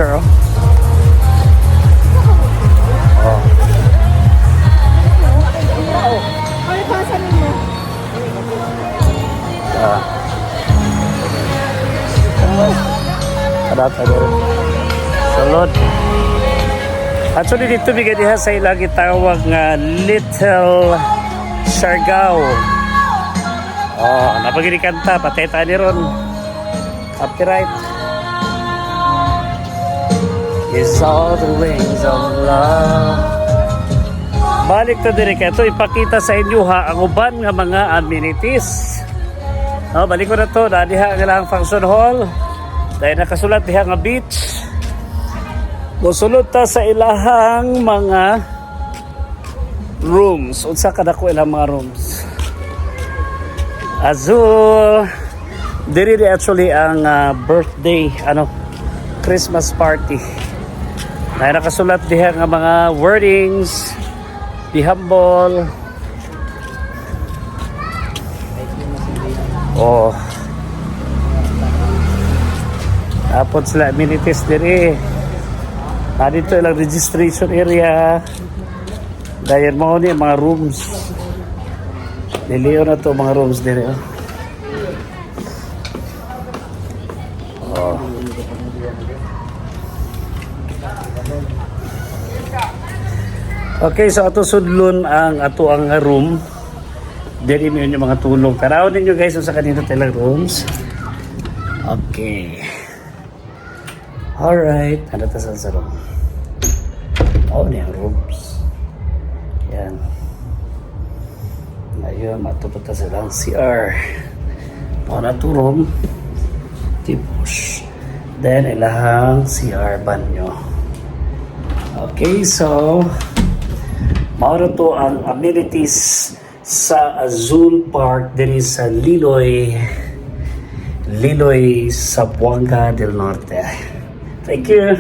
picture, oh. Oh. Kadata din. Sulod. Actually, dito bigay diha sa ilang gitawag nga Little Siargao. Oh, napagini kanta, patay tayo ni ron. Copyright. Is all the wings of love. Balik to dire kay ito ipakita sa inyo ha ang uban nga mga amenities. Oh, balik ko na to, na diha ang ilang function hall. Dahil nakasulat diha nga beach. Musulod ta sa ilahang mga rooms. Unsa kadako ilang mga rooms? Azul. Diri actually ang birthday, Christmas party. Dahil nakasulat diha nga mga wordings. Be humble. Oh. Tapos sila amenities diri. Dito ilang registration area. Dahil mo ni mga rooms. Niliyo na to mga rooms diri. Oh. Okay, so ato sudlon ang ato ang room. Diri mo yung mga tulong. Karawin ninyo guys sa kanito talang rooms. Okay. Alright. Ano ta sa room? Oh, niya rooms. Yan. Ngayon, matupata silang CR. Para to room. Tipos. Then, ilahang CR banyo. Okay, so mauro to ang amenities sa Azul Park din sa Liloy sa Buanga del Norte. Thank you.